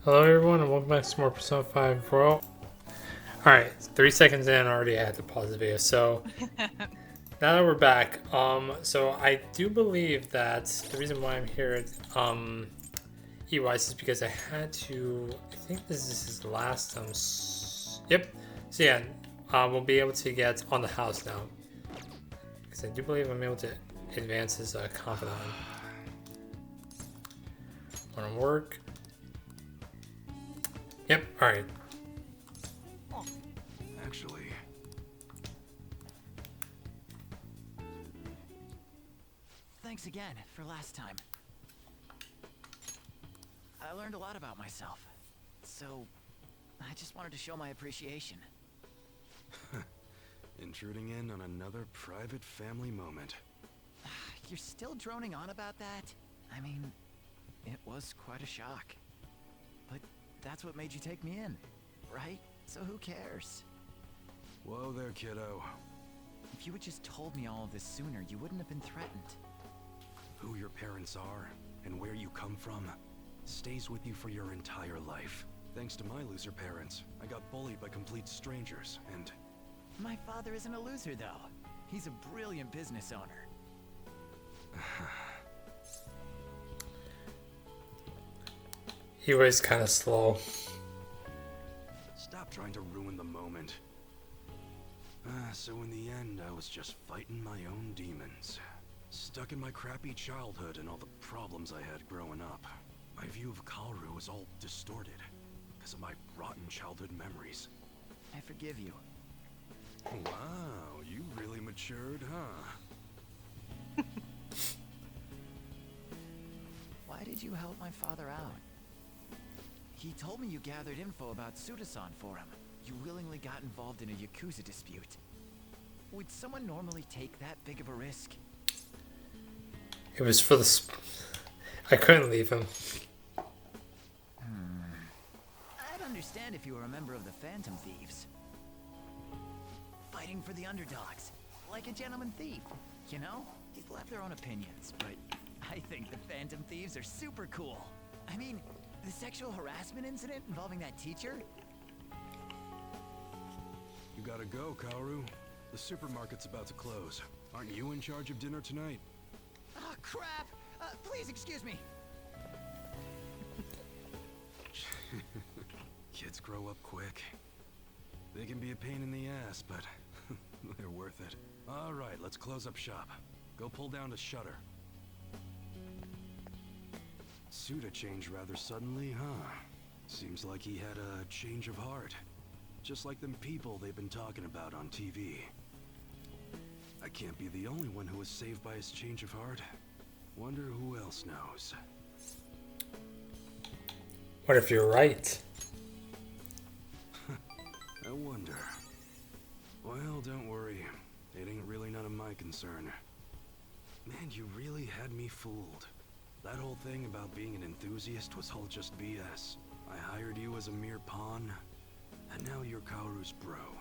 Hello everyone and welcome back to more Persona 5 Royal. Alright, 3 seconds in already I had to pause the video. So now that we're back, so I do believe that the reason why I'm here at EYs is because I had to, I think this is his last yep. So yeah, we'll be able to get on the house now. Because I do believe I'm able to advance his confidant. Wanna work? Yep, alright. Actually, thanks again for last time. I learned a lot about myself, so I just wanted to show my appreciation. intruding in on another private family moment. You're still droning on about that? I mean, it was quite a shock. But that's what made you take me in, right? So who cares? Whoa there, kiddo. If you had just told me all of this sooner, you wouldn't have been threatened. Who your parents are and where you come from stays with you for your entire life. Thanks to my loser parents, I got bullied by complete strangers, and... My father isn't a loser, though. He's a brilliant business owner. He was kind of slow. Stop trying to ruin the moment. So in the end, I was just fighting my own demons. Stuck in my crappy childhood and all the problems I had growing up. My view of Kaoru was all distorted because of my rotten childhood memories. I forgive you. Wow, you really matured, huh? Why did you help my father out? He told me you gathered info about Suda-san for him. You willingly got involved in a Yakuza dispute. Would someone normally take that big of a risk? It was for the... I couldn't leave him. I'd understand if you were a member of the Phantom Thieves. Fighting for the underdogs, like a gentleman thief. You know, people have their own opinions, but I think the Phantom Thieves are super cool. I mean, the sexual harassment incident involving that teacher? You gotta go, Kaoru. The supermarket's about to close. Aren't you in charge of dinner tonight? Ah, crap! Please excuse me. Kids grow up quick. They can be a pain in the ass, but they're worth it. All right, let's close up shop. Go pull down the shutter. Suda changed rather suddenly, huh? Seems like he had a change of heart. Just like them people they've been talking about on TV. I can't be the only one who was saved by his change of heart. Wonder who else knows. What if you're right? I wonder. Well, don't worry. It ain't really none of my concern. Man, you really had me fooled. That whole thing about being an enthusiast was all just BS. I hired you as a mere pawn, and now you're Kaoru's bro.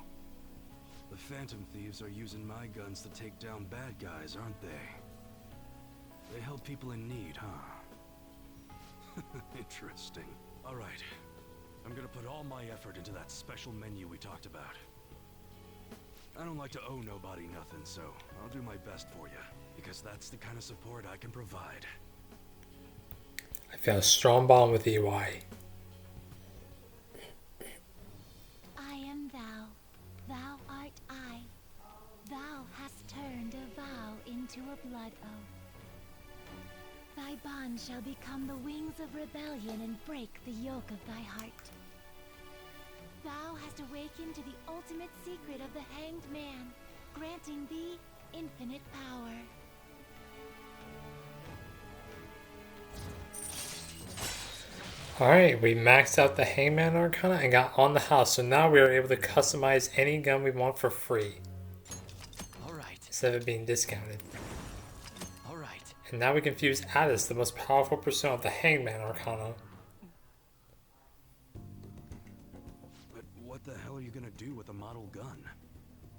The Phantom Thieves are using my guns to take down bad guys, aren't they? They help people in need, huh? Interesting. Alright. I'm gonna put all my effort into that special menu we talked about. I don't like to owe nobody nothing, so I'll do my best for you. Because that's the kind of support I can provide. I found a strong bond with EY. I am thou, thou art I. Thou hast turned a vow into a blood oath. Thy bond shall become the wings of rebellion and break the yoke of thy heart. Thou hast awakened to the ultimate secret of the Hanged Man, granting thee infinite power. Alright, we maxed out the Hangman Arcana and got on the house, so now we are able to customize any gun we want for free. Alright, Instead of it being discounted. alright. And now we can fuse Addis, the most powerful persona of the Hangman Arcana. But what the hell are you gonna do with a model gun?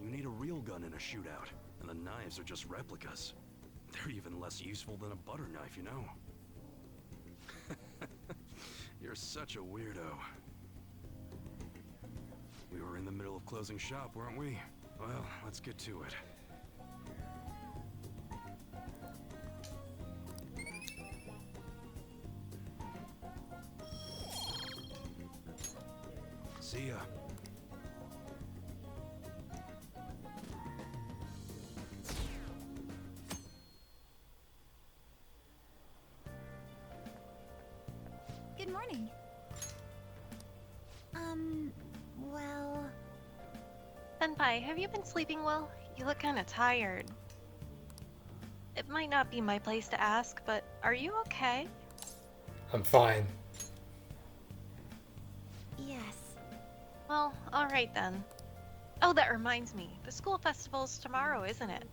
You need a real gun in a shootout, and the knives are just replicas. They're even less useful than a butter knife, you know? You're such a weirdo. We were in the middle of closing shop, weren't we? Well, let's get to it. See ya. Good morning. Well... Senpai, have you been sleeping well? You look kinda tired. It might not be my place to ask, but are you okay? I'm fine. Yes. Well, alright then. Oh, that reminds me. The school festival's tomorrow, isn't it?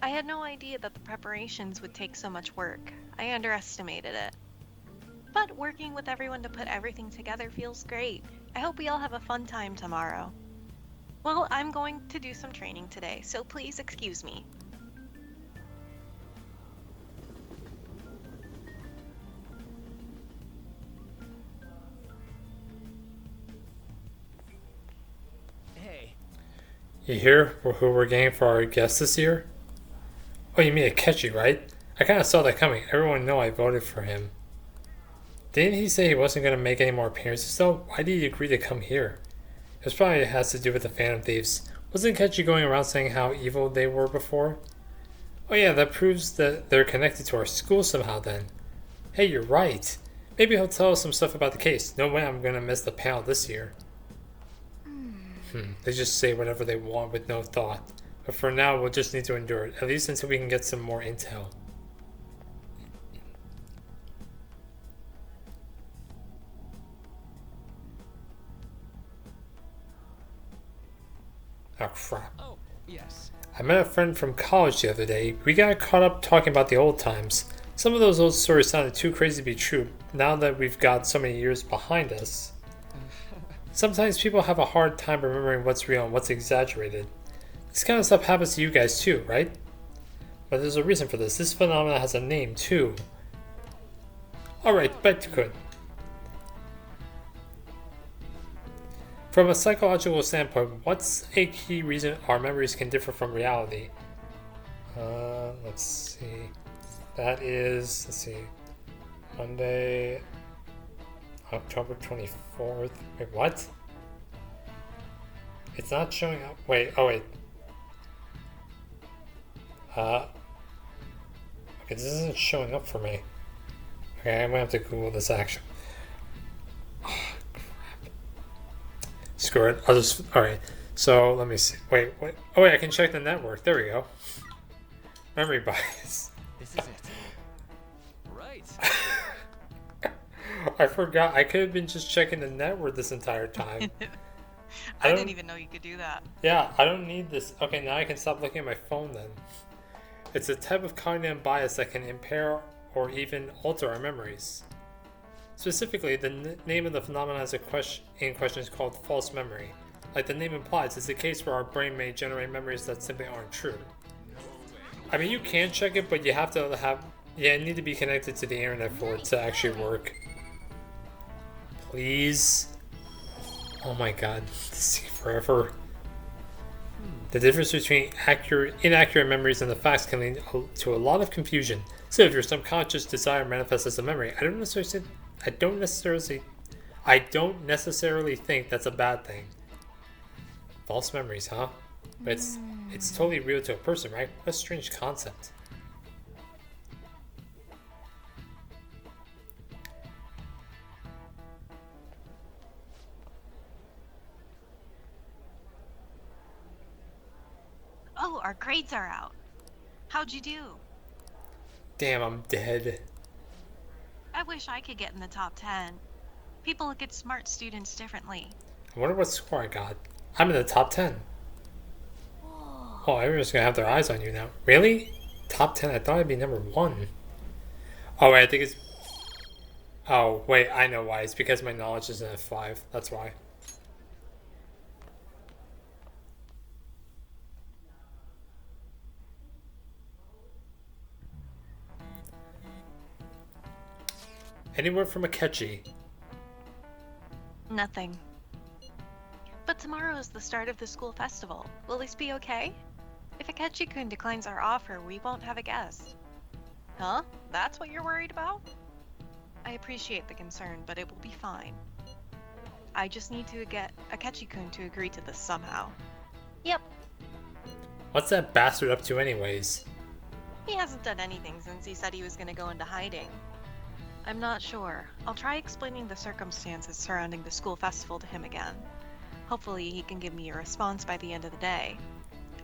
I had no idea that the preparations would take so much work. I underestimated it. But working with everyone to put everything together feels great. I hope we all have a fun time tomorrow. Well, I'm going to do some training today, so please excuse me. Hey, You hear who we're getting for our guest this year? Oh, you mean Akechi, right? I kind of saw that coming. Everyone know I voted for him. Didn't he say he wasn't going to make any more appearances though? Why did he agree to come here? This probably has to do with the Phantom Thieves. Wasn't Akechi going around saying how evil they were before? Oh yeah, that proves that they're connected to our school somehow then. Hey, you're right. Maybe he'll tell us some stuff about the case. No way I'm going to miss the panel this year. They just say whatever they want with no thought. But for now, we'll just need to endure it, at least until we can get some more intel. Oh crap. oh, yes. I met a friend from college the other day. We got caught up talking about the old times. Some of those old stories sounded too crazy to be true now that we've got so many years behind us. Sometimes people have a hard time remembering what's real and what's exaggerated. This kind of stuff happens to you guys too, right? But there's a reason for this. This phenomenon has a name too. Alright, back to Kun. From a psychological standpoint, what's a key reason our memories can differ from reality? Let's see. That is, let's see, Monday, October 24th. Wait, what? It's not showing up. Wait, oh wait. Okay, this isn't showing up for me. Okay, I'm gonna have to Google this action. Oh, crap. Screw it. I'll just. Alright, so let me see. Wait. Oh, wait, I can check the network. There we go. Memory bias. This is it. Right. I forgot. I could have been just checking the network this entire time. I don't- didn't even know you could do that. Yeah, I don't need this. Okay, now I can stop looking at my phone then. It's a type of cognitive bias that can impair or even alter our memories. Specifically, the name of the phenomenon in question is called false memory. Like the name implies, it's a case where our brain may generate memories that simply aren't true. I mean, you can check it, but you have to need to be connected to the internet for it to actually work. Please. Oh my god, this is forever. The difference between inaccurate memories and the facts can lead to a lot of confusion. So if your subconscious desire manifests as a memory, I don't necessarily think that's a bad thing. False memories, huh? But it's totally real to a person, right? What a strange concept. Oh, our grades are out. How'd you do? Damn, I'm dead. I wish I could get in the top 10. People look at smart students differently. I wonder what score I got. I'm in the top 10. Oh, everyone's gonna have their eyes on you now. Really? Top 10? I thought I'd be number 1. Oh, wait, I think it's... Oh, wait, I know why. It's because my knowledge isn't at 5. That's why. Any word from Akechi? Nothing. But tomorrow is the start of the school festival. Will this be okay? If Akechi-kun declines our offer, we won't have a guest. Huh? That's what you're worried about? I appreciate the concern, but it will be fine. I just need to get Akechi-kun to agree to this somehow. Yep, What's that bastard up to anyways? he hasn't done anything since he said he was gonna go into hiding. I'm not sure. I'll try explaining the circumstances surrounding the school festival to him again. Hopefully he can give me a response by the end of the day.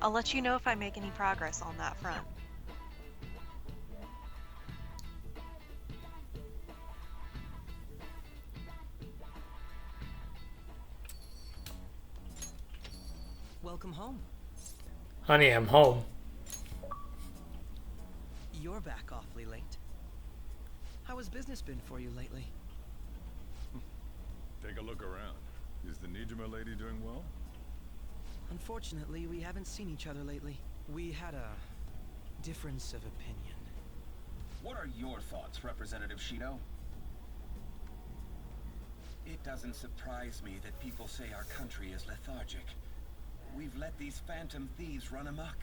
I'll let you know if I make any progress on that front. Welcome home. Honey, I'm home. You're back awfully late. How has business been for you lately? Take a look around. Is the Nijima lady doing well? Unfortunately, we haven't seen each other lately. We had a difference of opinion. What are your thoughts, Representative Shido? It doesn't surprise me that people say our country is lethargic. We've let these phantom thieves run amok.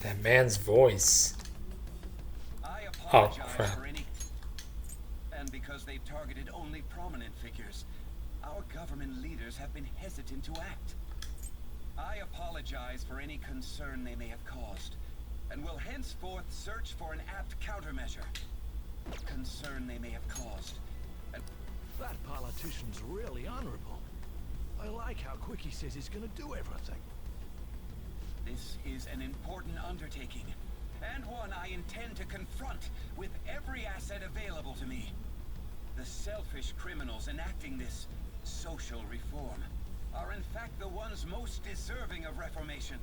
That man's voice. I Oh, apologize crap. for any... And because they've targeted only prominent figures, our government leaders have been hesitant to act. I apologize for any concern they may have caused, and will henceforth search for an apt countermeasure. Concern they may have caused, and... That politician's really honorable. I like how quick he says he's gonna do everything. This is an important undertaking, and one I intend to confront with every asset available to me. The selfish criminals enacting this social reform are in fact the ones most deserving of reformation.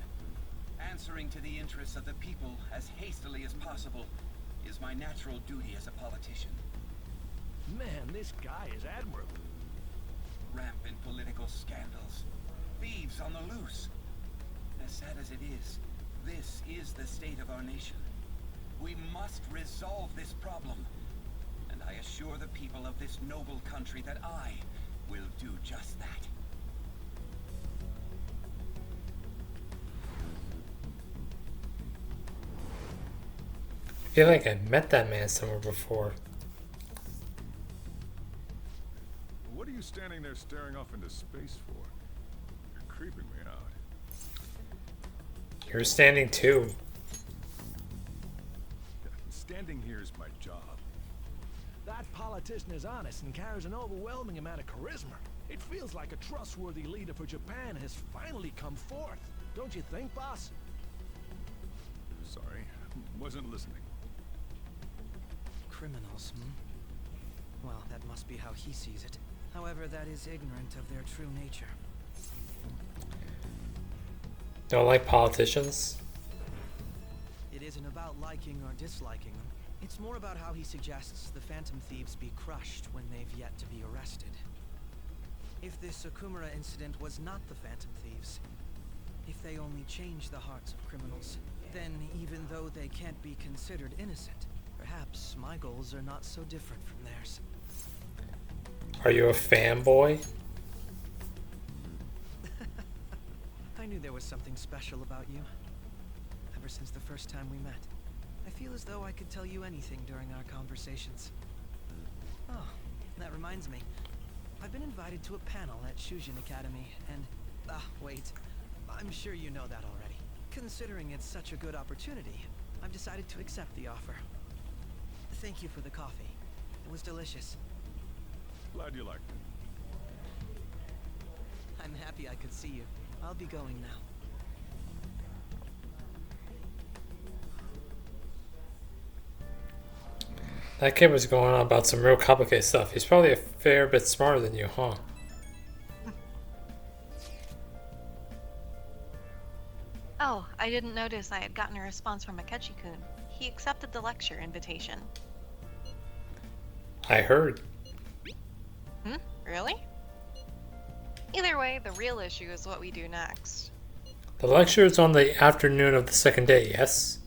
Answering to the interests of the people as hastily as possible is my natural duty as a politician. Man, this guy is admirable. Rampant political scandals, thieves on the loose. As sad as it is, this is the state of our nation. We must resolve this problem, and I assure the people of this noble country that I will do just that. I feel like I met that man somewhere before. What are you standing there staring off into space for? You're creeping me out. You're standing too. Standing here is my job. That politician is honest and carries an overwhelming amount of charisma. It feels like a trustworthy leader for Japan has finally come forth. Don't you think, boss? Sorry, wasn't listening. Criminals, Well, that must be how he sees it. However, that is ignorant of their true nature. Don't like politicians? It isn't about liking or disliking them. It's more about how he suggests the Phantom Thieves be crushed when they've yet to be arrested. If this Okumura incident was not the Phantom Thieves, if they only change the hearts of criminals, then even though they can't be considered innocent, perhaps my goals are not so different from theirs. Are you a fanboy? I knew there was something special about you. Ever since the first time we met. I feel as though I could tell you anything during our conversations. Oh, that reminds me. I've been invited to a panel at Shujin Academy, and... wait. I'm sure you know that already. Considering it's such a good opportunity, I've decided to accept the offer. Thank you for the coffee. It was delicious. Glad you liked it. I'm happy I could see you. I'll be going now. That kid was going on about some real complicated stuff. He's probably a fair bit smarter than you, huh? Oh, I didn't notice I had gotten a response from Akechi-kun. He accepted the lecture invitation. I heard. Really? Either way, the real issue is what we do next. The lecture is on the afternoon of the second day, yes?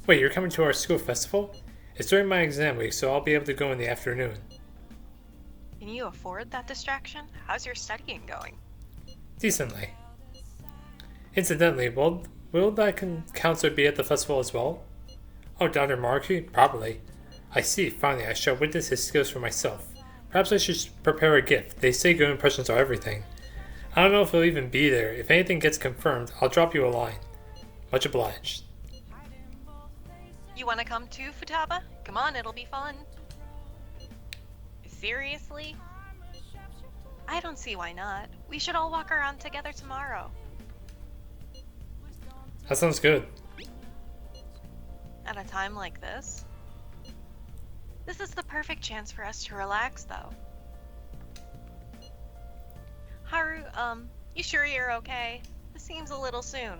Wait, you're coming to our school festival? It's during my exam week, so I'll be able to go in the afternoon. Can you afford that distraction? How's your studying going? Decently. Incidentally, will that counselor be at the festival as well? Oh, Dr. Markey? Probably. I see, finally I shall witness his skills for myself. Perhaps I should prepare a gift. They say good impressions are everything. I don't know if he'll even be there. If anything gets confirmed, I'll drop you a line. Much obliged. You want to come too, Futaba? Come on, it'll be fun. Seriously? I don't see why not. We should all walk around together tomorrow. That sounds good. At a time like this? This is the perfect chance for us to relax, though. Haru, you sure you're okay? This seems a little soon.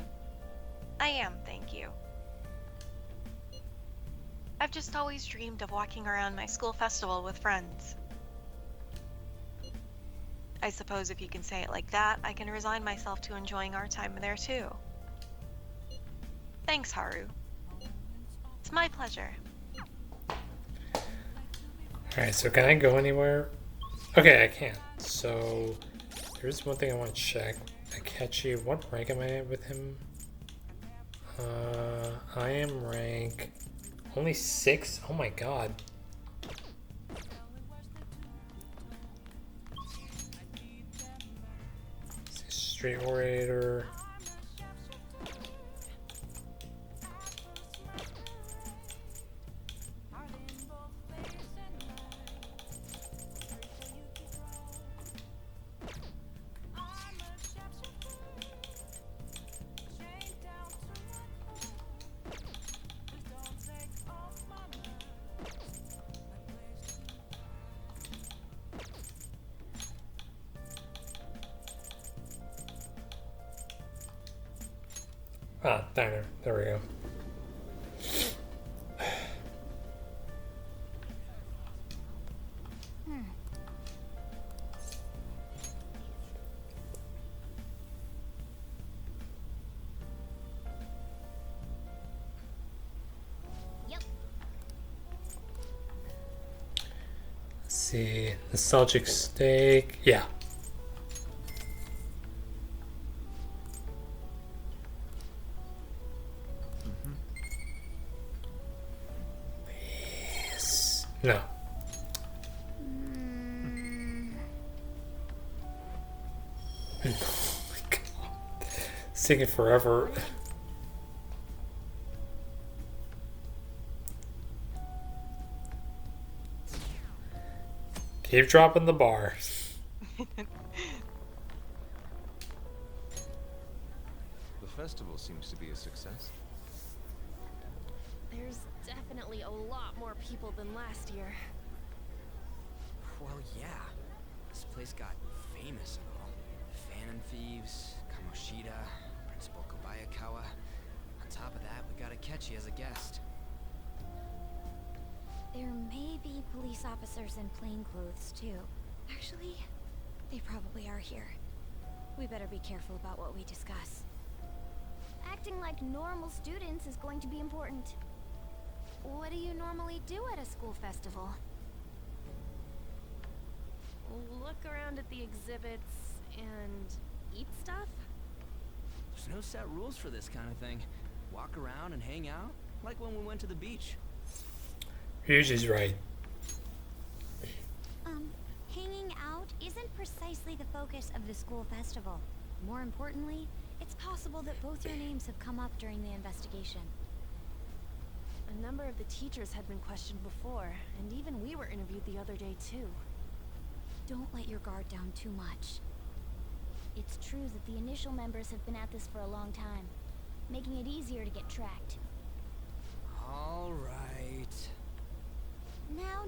I am, thank you. I've just always dreamed of walking around my school festival with friends. I suppose if you can say it like that, I can resign myself to enjoying our time there too. Thanks, Haru. It's my pleasure. Alright, so can I go anywhere? Okay, I can. So, there's one thing I want to check. Akechi, what rank am I at with him? I am rank only 6? Oh my god. Street Orator. Ah, there we go. Yep. Let's see, nostalgic steak. Yeah. No. Oh my god. It's taking forever. Keep dropping the bar. The festival seems to be a success. There's definitely a lot more people than last year. Well, yeah. This place got famous and all. Phantom Thieves, Kamoshida, Principal Kobayakawa. On top of that, we got Akechi as a guest. There may be police officers in plain clothes, too. Actually, they probably are here. We better be careful about what we discuss. Acting like normal students is going to be important. What do you normally do at a school festival? Look around at the exhibits and eat stuff? There's no set rules for this kind of thing. Walk around and hang out, like when we went to the beach. Ryuji's right. Hanging out isn't precisely the focus of the school festival. More importantly, it's possible that both your names have come up during the investigation. A number of the teachers had been questioned before, and even we were interviewed the other day too. Don't let your guard down too much. It's true that the initial members have been at this for a long time, making it easier to get tracked. All right. Now,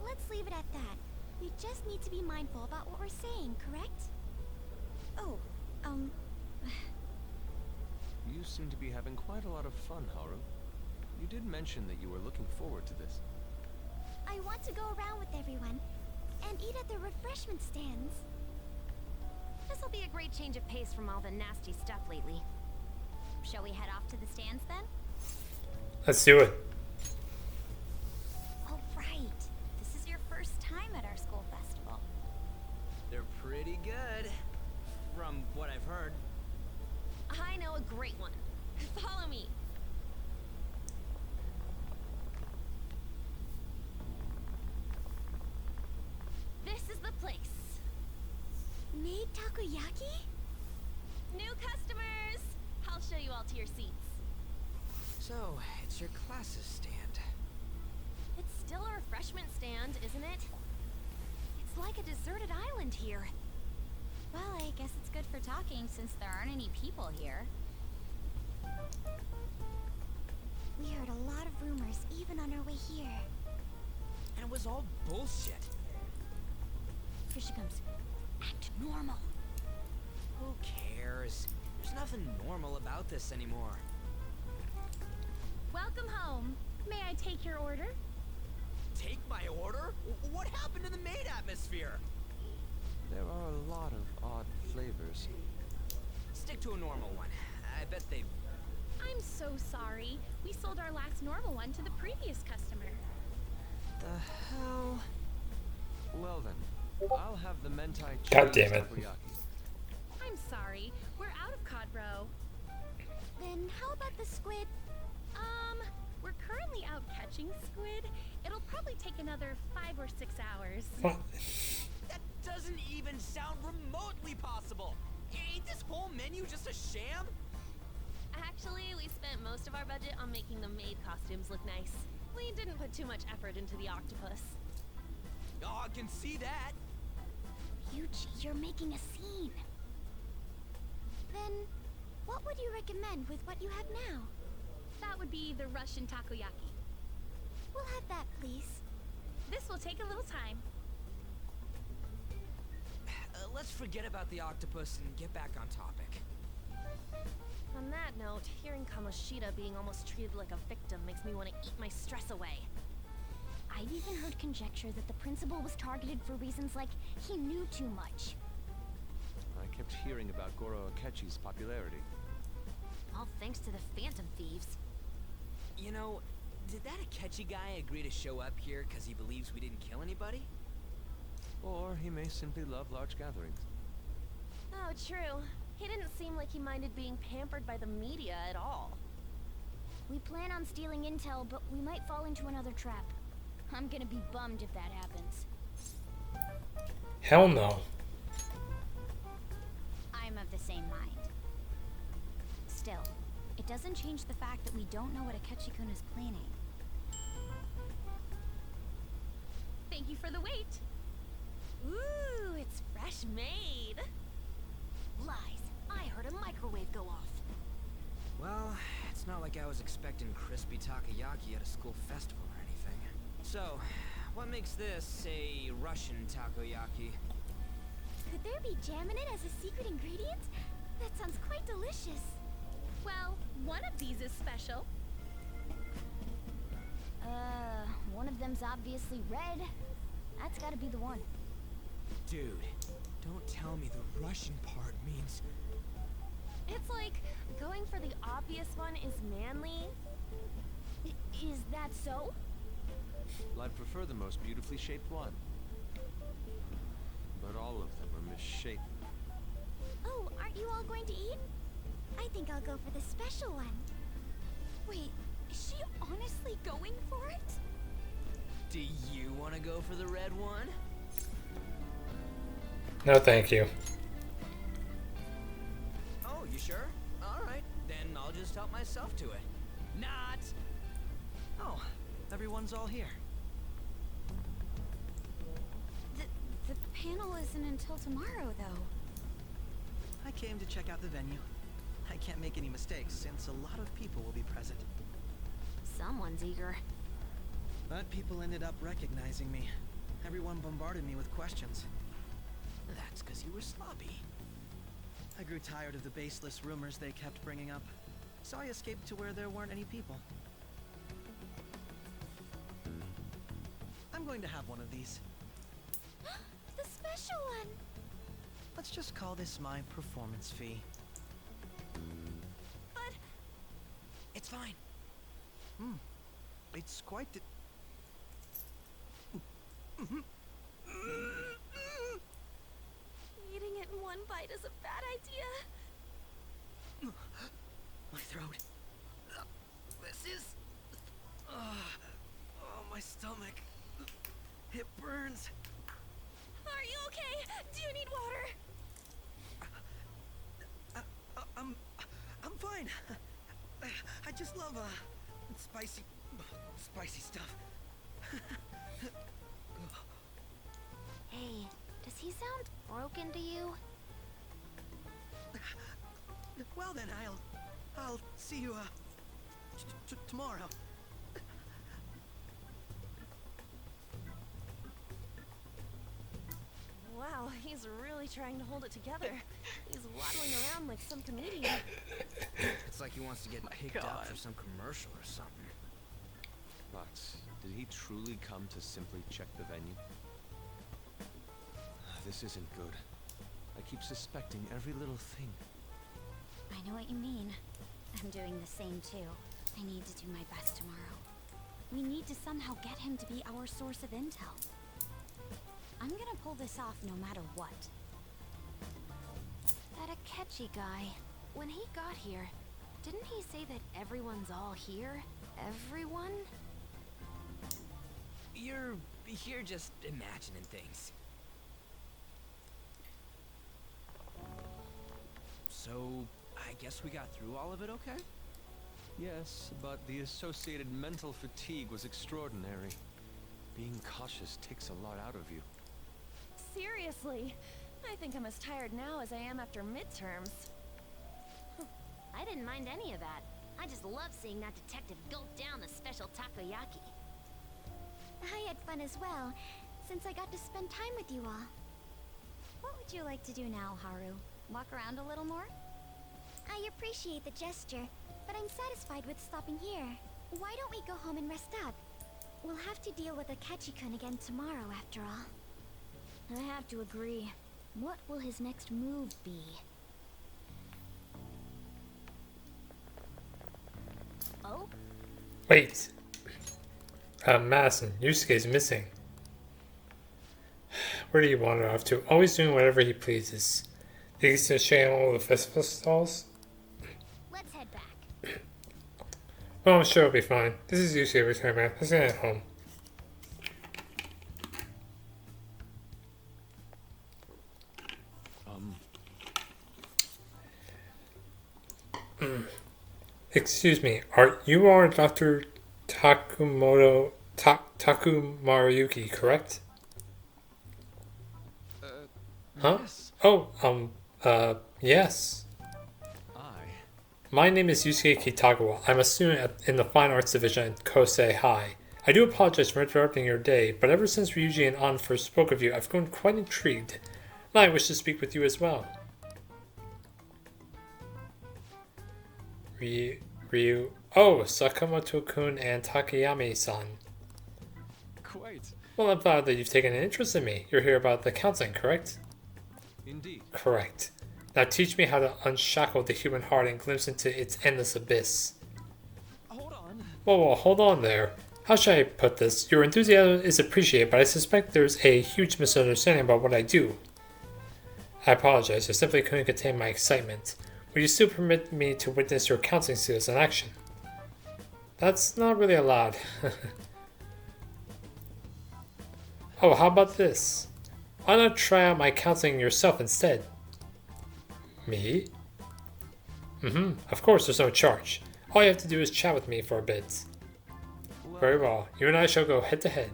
let's leave it at that. We just need to be mindful about what we're saying, correct? Oh, You seem to be having quite a lot of fun, Haru. You did mention that you were looking forward to this. I want to go around with everyone and eat at the refreshment stands. This'll be a great change of pace from all the nasty stuff lately. Shall we head off to the stands then? Let's do it. All right. This is your first time at our school festival. good. From what I've heard. I know a great one. Follow me. This is the place. Made takoyaki? New customers! I'll show you all to your seats. So, it's your classes stand. It's still a refreshment stand, isn't it? It's like a deserted island here. Well, I guess it's good for talking since there aren't any people here. We heard a lot of rumors even on our way here. And it was all bullshit. Here she comes. Act normal. Who cares? There's nothing normal about this anymore. Welcome home. May I take your order? Take my order? What happened to the maid atmosphere? There are a lot of odd flavors. Stick to a normal one. I bet they... I'm so sorry. We sold our last normal one to the previous customer. The hell? Well then, I'll have the mentai cheese God damn it. takoyaki. I'm sorry. We're out of cod bro. Then how about the squid? We're currently out catching squid. It'll probably take another 5 or 6 hours. What? That doesn't even sound remotely possible. Ain't this whole menu just a sham? Actually, we spent most of our budget on making the maid costumes look nice. We didn't put too much effort into the octopus. Oh, I can see that. Ryuji, you're making a scene. Then, what would you recommend with what you have now? That would be the Russian takoyaki. We'll have that, please. This will take a little time. Let's forget about the octopus and get back on topic. On that note, hearing Kamoshida being almost treated like a victim makes me want to eat my stress away. I've even heard conjecture that the principal was targeted for reasons like he knew too much. I kept hearing about Goro Akechi's popularity. All thanks to the Phantom Thieves. You know, did that Akechi guy agree to show up here because he believes we didn't kill anybody? Or he may simply love large gatherings. Oh, true. He didn't seem like he minded being pampered by the media at all. We plan on stealing intel, but we might fall into another trap. I'm gonna be bummed if that happens. Hell no. I'm of the same mind. Still, it doesn't change the fact that we don't know what Akechi-kun is planning. Thank you for the wait. Ooh, it's fresh made. Lies. I heard a microwave go off. Well, it's not like I was expecting crispy takoyaki at a school festival or anything. So, what makes this a Russian takoyaki? Could there be jam in it as a secret ingredient? That sounds quite delicious. Well, one of these is special. One of them's obviously red. That's gotta be the one. Dude, don't tell me the Russian part means... It's like going for the obvious one is manly. Is that so? Well, I'd prefer the most beautifully shaped one. But all of them are misshapen. Oh, aren't you all going to eat? I think I'll go for the special one. Wait, is she honestly going for it? Do you want to go for the red one? No, thank you. Oh, you sure? Alright, then I'll just help myself to it. Not! Oh, everyone's all here. The panel isn't until tomorrow, though. I came to check out the venue. I can't make any mistakes since a lot of people will be present. Someone's eager. But people ended up recognizing me. Everyone bombarded me with questions. That's because you were sloppy. I grew tired of the baseless rumors they kept bringing up, so I escaped to where there weren't any people. I'm going to have one of these. The special one! Let's just call this my performance fee. But... It's fine. It's quite the... Eating is a bad idea. My throat. This is... Oh, my stomach. It burns. Are you okay? Do you need water? I'm fine. I just love, spicy stuff. Hey, does he sound broken to you? Well then, I'll see you, tomorrow. Wow, he's really trying to hold it together. He's waddling around like some comedian. It's like he wants to get picked up for some commercial or something. Max, did he truly come to simply check the venue? This isn't good. I keep suspecting every little thing. I know what you mean. I'm doing the same too. I need to do my best tomorrow. We need to somehow get him to be our source of intel. I'm gonna pull this off no matter what. That Akechi guy, when he got here, didn't he say that everyone's all here? Everyone? You're just imagining things. So, I guess we got through all of it okay? Yes, but the associated mental fatigue was extraordinary. Being cautious takes a lot out of you. Seriously, I think I'm as tired now as I am after midterms. I didn't mind any of that. I just love seeing that detective gulp down the special takoyaki. I had fun as well, since I got to spend time with you all. What would you like to do now, Haru? Walk around a little more? I appreciate the gesture, but I'm satisfied with stopping here. Why don't we go home and rest up? We'll have to deal with Akechi-kun again tomorrow, after all. I have to agree. What will his next move be? Oh? Wait. Madison, Yusuke's missing. Where do you wander off to? Always doing whatever he pleases. Did he still check out all the festival stalls? Let's head back. Well, I'm sure it'll be fine. This is Yusuke returning back. Let's get home. Excuse me, are you are Dr. Takumaruyuki, correct? Huh? Yes. Oh, yes. My name is Yusuke Kitagawa. I'm a student in the Fine Arts Division at Kosei High. I do apologize for interrupting your day, but ever since Ryuji and An first spoke of you, I've grown quite intrigued. And I wish to speak with you as well. Ryu. Oh, Sakamoto-kun and Takayami-san. Quite. Well, I'm glad that you've taken an interest in me. You're here about the counseling, correct? Indeed. Correct. Now teach me how to unshackle the human heart and glimpse into its endless abyss. Hold on. Whoa, hold on there. How should I put this? Your enthusiasm is appreciated, but I suspect there's a huge misunderstanding about what I do. I apologize, I simply couldn't contain my excitement. Would you still permit me to witness your counseling skills in action? That's not really allowed. Oh, how about this? Why not try out my counseling yourself instead? Me? Of course, there's no charge. All you have to do is chat with me for a bit. Very well, you and I shall go head to head.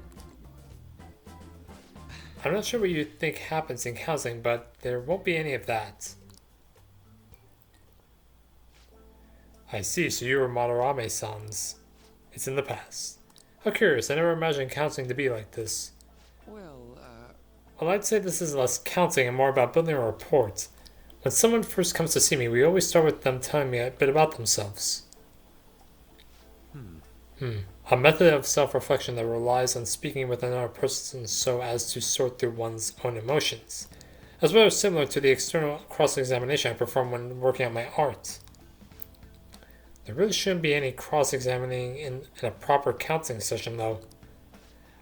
I'm not sure what you think happens in counseling, but there won't be any of that. I see, so you were Madarame-san's. It's in the past. How curious, I never imagined counseling to be like this. Well, I'd say this is less counseling and more about building a rapport. When someone first comes to see me, we always start with them telling me a bit about themselves. A method of self-reflection that relies on speaking with another person so as to sort through one's own emotions, as well as similar to the external cross-examination I perform when working on my art. There really shouldn't be any cross-examining in a proper counseling session, though.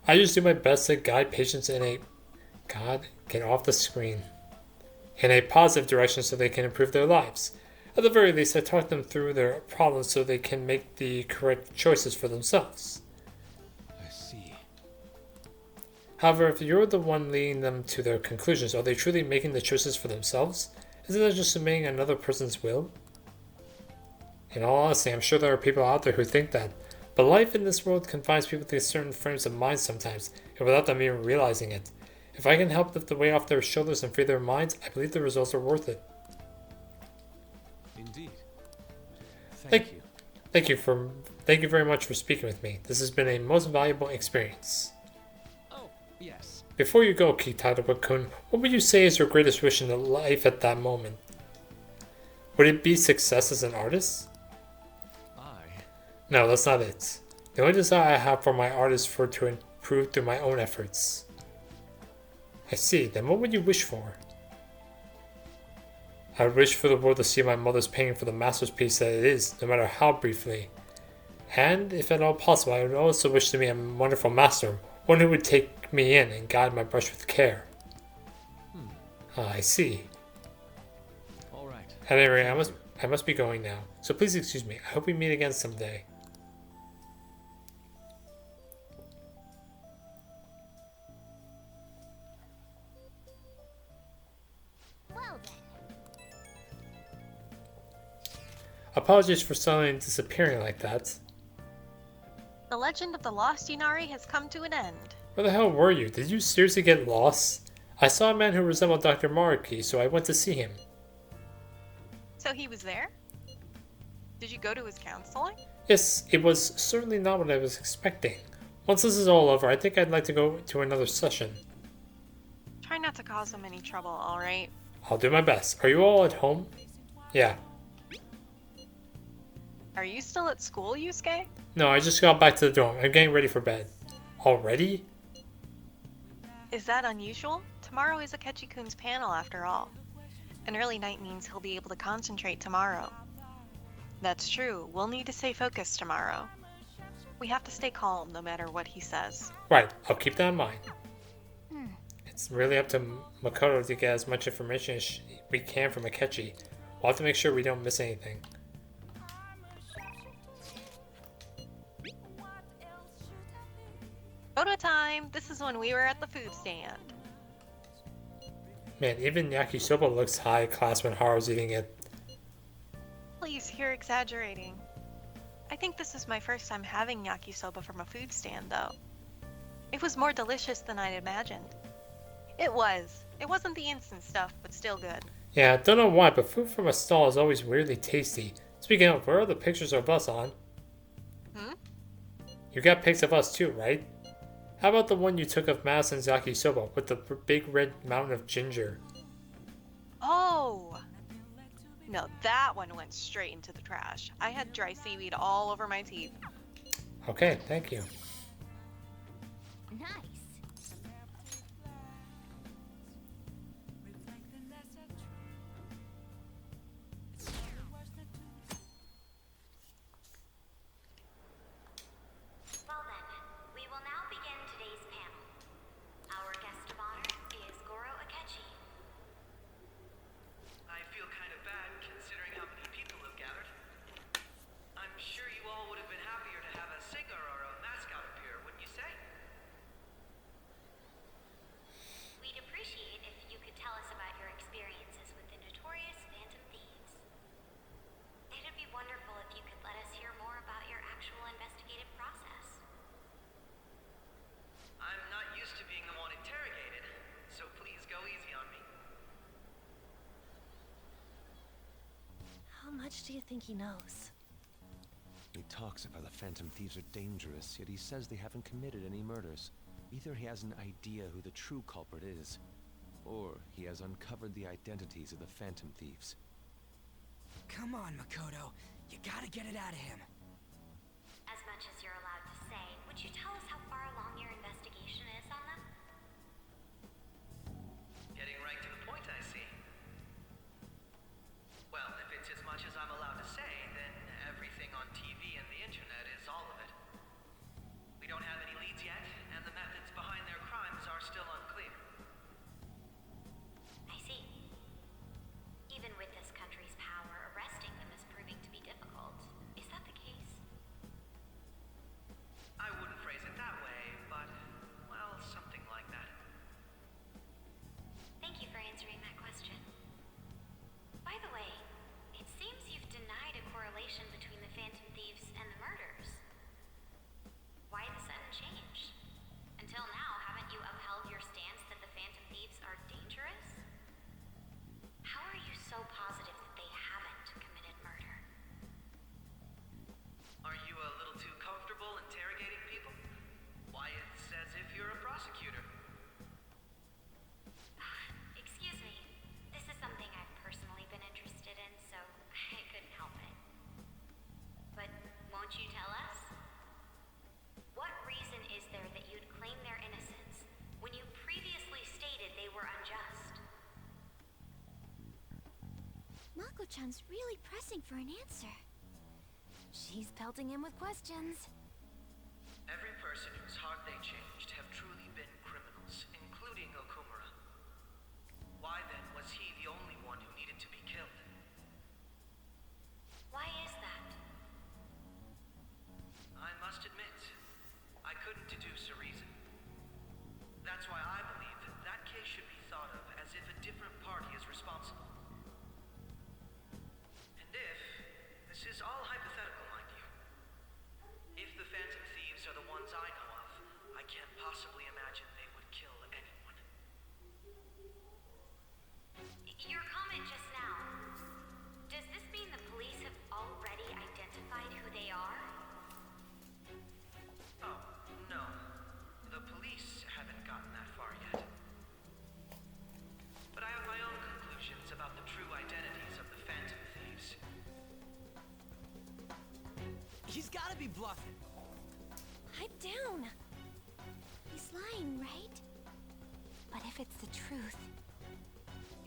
I just do my best to guide patients in a... God, get off the screen. in a positive direction so they can improve their lives. At the very least, I talk them through their problems so they can make the correct choices for themselves. I see. However, if you're the one leading them to their conclusions, are they truly making the choices for themselves? Isn't that just submitting another person's will? In all honesty, I'm sure there are people out there who think that, but life in this world confines people to certain frames of mind sometimes, and without them even realizing it. If I can help lift the weight off their shoulders and free their minds, I believe the results are worth it. Indeed. Thank you. Thank you very much for speaking with me. This has been a most valuable experience. Oh, yes. Before you go, Kitaro-kun, what would you say is your greatest wish in life at that moment? Would it be success as an artist? No, that's not it. The only desire I have for my art is for it to improve through my own efforts. I see. Then what would you wish for? I would wish for the world to see my mother's painting for the masterpiece that it is, no matter how briefly. And, if at all possible, I would also wish to be a wonderful master, one who would take me in and guide my brush with care. I see. All right. At any rate, I must be going now, so please excuse me. I hope we meet again someday. Well then. Apologies for suddenly disappearing like that. The legend of the lost Yunari has come to an end. Where the hell were you? Did you seriously get lost? I saw a man who resembled Dr. Maruki, so I went to see him. So he was there? Did you go to his counseling? Yes, it was certainly not what I was expecting. Once this is all over, I think I'd like to go to another session. Try not to cause him any trouble, alright? I'll do my best. Are you all at home? Yeah. Are you still at school, Yusuke? No, I just got back to the dorm. I'm getting ready for bed. Already? Is that unusual? Tomorrow is Akechi-kun's panel after all. An early night means he'll be able to concentrate tomorrow. That's true. We'll need to stay focused tomorrow. We have to stay calm no matter what he says. Right, I'll keep that in mind. It's really up to Makoto to get as much information as we can from Akechi. We'll have to make sure we don't miss anything. Photo time! This is when we were at the food stand. Man, even yakisoba looks high class when Haru's eating it. Please, you're exaggerating. I think this is my first time having yakisoba from a food stand, though. It was more delicious than I'd imagined. It was. It wasn't the instant stuff, but still good. Yeah, I don't know why, but food from a stall is always weirdly tasty. Speaking of, where are the pictures of us on? You got pics of us too, right? How about the one you took of Madison's yakisoba with the big red mountain of ginger? Oh! No, that one went straight into the trash. I had dry seaweed all over my teeth. Okay, thank you. Nice. Well then, we will now begin today's panel. Our guest of honor is Goro Akechi. I feel kind of bad considering how many people have gathered. I'm sure you all would have been happier to have a singer or a mascot appear, wouldn't you say? We'd appreciate if you could tell us about your experiences with the notorious Phantom Thieves. It'd be wonderful if you could let us hear more about your actual investigative process. I'm not used to being the one interrogated, so please go easy on me. How much do you think he knows? He talks about the Phantom Thieves are dangerous, yet he says they haven't committed any murders. Either he has an idea who the true culprit is, or he has uncovered the identities of the Phantom Thieves. Come on, Makoto. You gotta get it out of him. As much as you're allowed to say, would you tell us how far along your investigation is on them? Getting right to the point, I see. Well, if it's as much as I'm allowed to say, then everything on TV and the internet is all of it. We don't have any leads yet, and the methods behind their crimes are still unclear. I see. Mako-chan's really pressing for an answer. She's pelting him with questions. Every person whose heart they changed have truly been criminals, including Okumura. Why then was he the only one who needed to be killed? Why is that? I must admit, I couldn't deduce a reason. That's why I believe that case should be thought of as if a different party is responsible. And if, this is all hypothetical, mind you, if the Phantom Thieves are the ones I know of, I can't possibly imagine they would kill anyone. Your comment just now, does this mean the police have already identified who they are? Oh, no. The police haven't gotten that far yet. But I have my own conclusions about the true identities of the Phantom Thieves. He's gotta be bluffing. Pipe down. He's lying, right? But if it's the truth...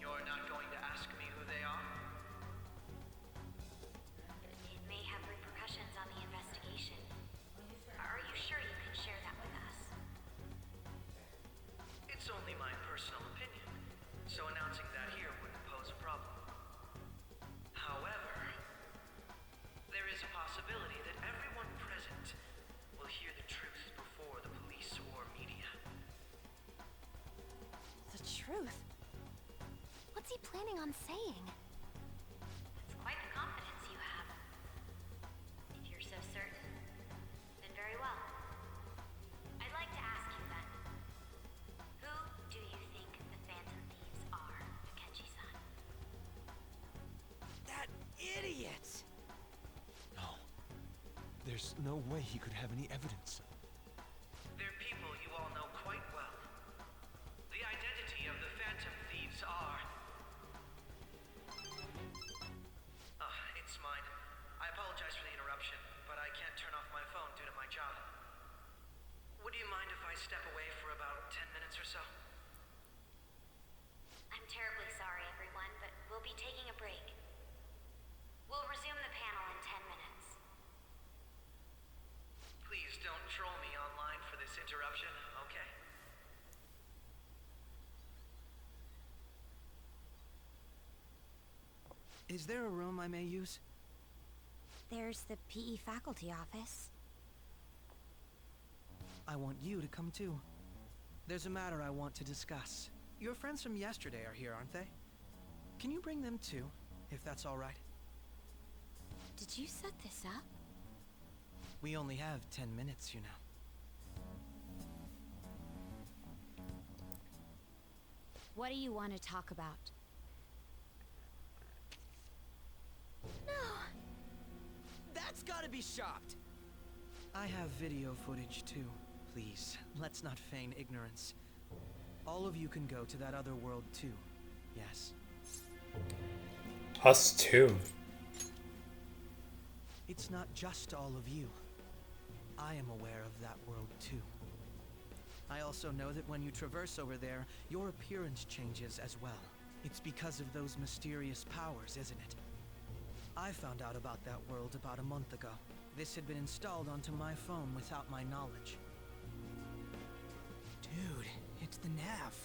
You're not going to ask me who they are? It may have repercussions on the investigation. Are you sure you can share that with us? It's only my personal opinion, so announcing that here wouldn't pose a problem. However, there is a possibility that everyone present will hear the truth before the police or media. The truth? What's he planning on saying? It's quite the confidence you have. If you're so certain, then very well. I'd like to ask you then, who do you think the Phantom Thieves are, Akechi-san? That idiot! No. There's no way he could have any evidence. They're people you all know quite well. The identity of the Phantom Thieves are... it's mine. I apologize for the interruption, but I can't turn off my phone due to my job. Would you mind if I step away for about 10 minutes or so? I'm terribly sorry, everyone, but we'll be taking a break. We'll resume the panel in 10 minutes. Please don't troll me online for this interruption, okay? Is there a room I may use? There's the PE faculty office. I want you to come too. There's a matter I want to discuss. Your friends from yesterday are here, aren't they? Can you bring them too, if that's all right? Did you set this up? We only have 10 minutes, you know. What do you want to talk about? No! That's gotta be shopped! I have video footage too. Please, let's not feign ignorance. All of you can go to that other world too. Yes? Us too. It's not just all of you. I am aware of that world too. I also know that when you traverse over there, your appearance changes as well. It's because of those mysterious powers, isn't it? I found out about that world about a month ago. This had been installed onto my phone without my knowledge. Dude, it's the nav.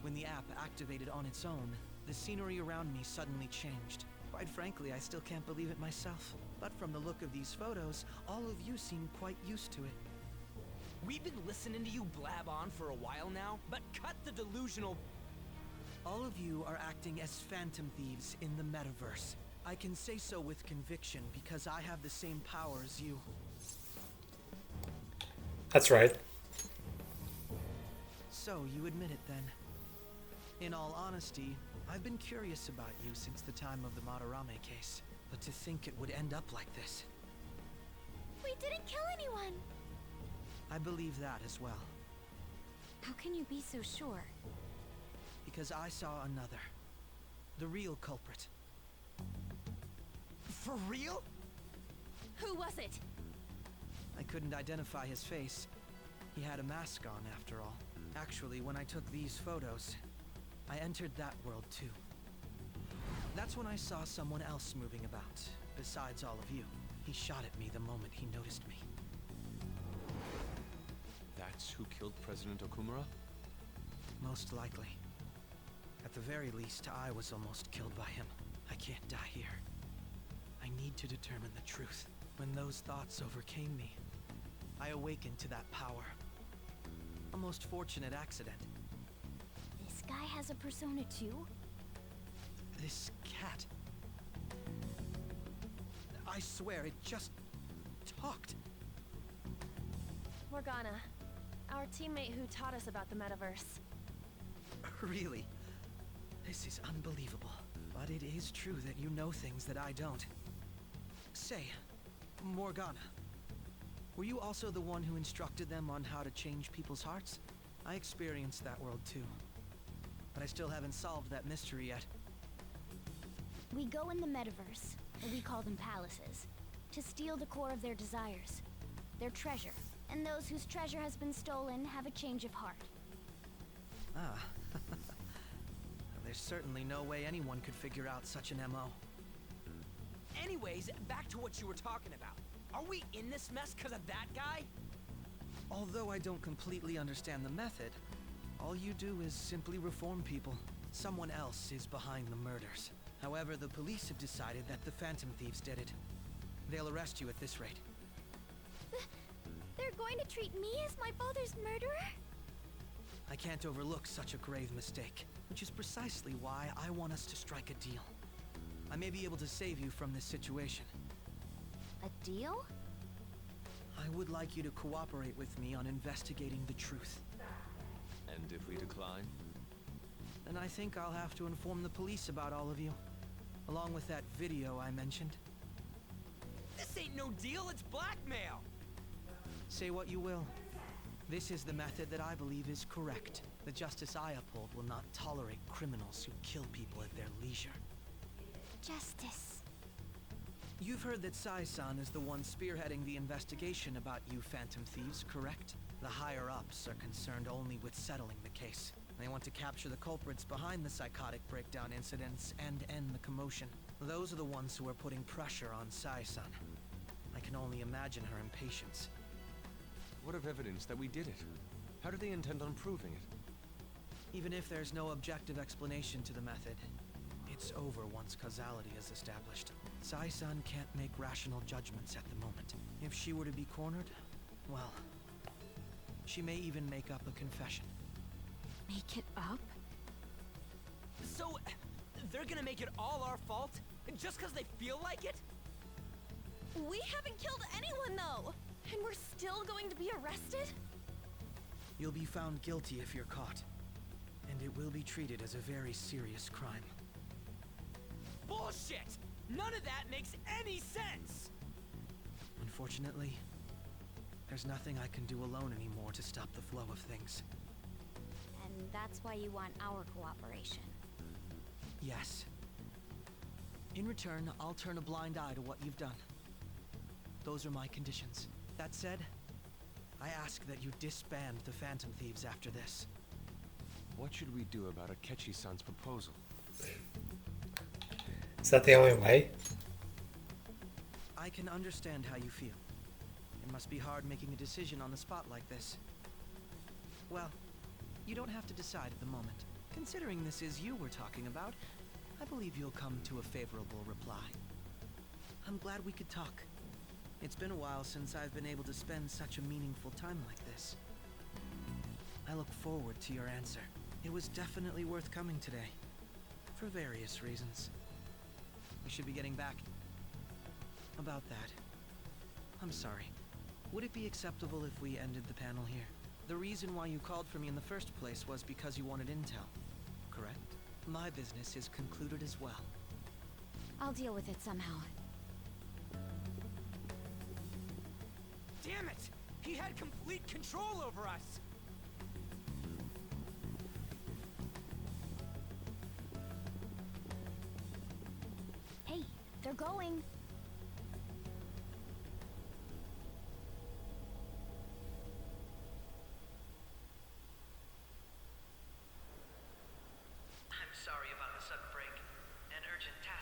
When the app activated on its own, the scenery around me suddenly changed. Quite frankly, I still can't believe it myself. But from the look of these photos, all of you seem quite used to it. We've been listening to you blab on for a while now, but cut the delusional... All of you are acting as Phantom Thieves in the metaverse. I can say so with conviction because I have the same power as you. That's right. So, you admit it then. In all honesty, I've been curious about you since the time of the Madarame case. But to think it would end up like this. We didn't kill anyone! I believe that as well. How can you be so sure? Because I saw another. The real culprit. For real? Who was it? I couldn't identify his face. He had a mask on, after all. Actually, when I took these photos, I entered that world too. That's when I saw someone else moving about, besides all of you. He shot at me the moment he noticed me. That's who killed President Okumura? Most likely. At the very least, I was almost killed by him. I can't die here. I need to determine the truth. When those thoughts overcame me, I awakened to that power. A most fortunate accident. This guy has a persona too? This cat. I swear, it just talked. Morgana, our teammate who taught us about the metaverse. Really? This is unbelievable. But it is true that you know things that I don't. Say, Morgana, were you also the one who instructed them on how to change people's hearts? I experienced that world too. But I still haven't solved that mystery yet. We go in the metaverse, or we call them palaces, to steal the core of their desires, their treasure. And those whose treasure has been stolen have a change of heart. Ah. There's certainly no way anyone could figure out such an MO. Anyways, back to what you were talking about. Are we in this mess because of that guy? Although I don't completely understand the method, all you do is simply reform people. Someone else is behind the murders. However, the police have decided that the Phantom Thieves did it. They'll arrest you at this rate. They're going to treat me as my father's murderer? I can't overlook such a grave mistake, which is precisely why I want us to strike a deal. I may be able to save you from this situation. A deal? I would like you to cooperate with me on investigating the truth. And if we decline? Then I think I'll have to inform the police about all of you, along with that video I mentioned. This ain't no deal, it's blackmail! Say what you will. This is the method that I believe is correct. The justice I uphold will not tolerate criminals who kill people at their leisure. Justice. You've heard that Sai-san is the one spearheading the investigation about you Phantom Thieves, correct? The higher-ups are concerned only with settling the case. They want to capture the culprits behind the psychotic breakdown incidents and end the commotion. Those are the ones who are putting pressure on Sai-san. I can only imagine her impatience. What of evidence that we did it? How do they intend on proving it? Even if there's no objective explanation to the method, it's over once causality is established. Sai-san can't make rational judgments at the moment. If she were to be cornered, well, she may even make up a confession. Make it up? So, they're gonna make it all our fault? Just because they feel like it? We haven't killed anyone, though! And we're still going to be arrested? You'll be found guilty if you're caught. And it will be treated as a very serious crime. Bullshit! None of that makes any sense! Unfortunately, there's nothing I can do alone anymore to stop the flow of things. And that's why you want our cooperation. Yes. In return, I'll turn a blind eye to what you've done. Those are my conditions. That said, I ask that you disband the Phantom Thieves after this. What should we do about Akechi-san's proposal? Is that the only way? I can understand how you feel. It must be hard making a decision on the spot like this. Well, you don't have to decide at the moment. Considering this is you we're talking about, I believe you'll come to a favorable reply. I'm glad we could talk. It's been a while since I've been able to spend such a meaningful time like this. I look forward to your answer. It was definitely worth coming today. For various reasons. We should be getting back. About that. I'm sorry. Would it be acceptable if we ended the panel here? The reason why you called for me in the first place was because you wanted intel, correct? My business is concluded as well. I'll deal with it somehow. Damn it! He had complete control over us! Hey, they're going. I'm sorry about the sudden break. An urgent task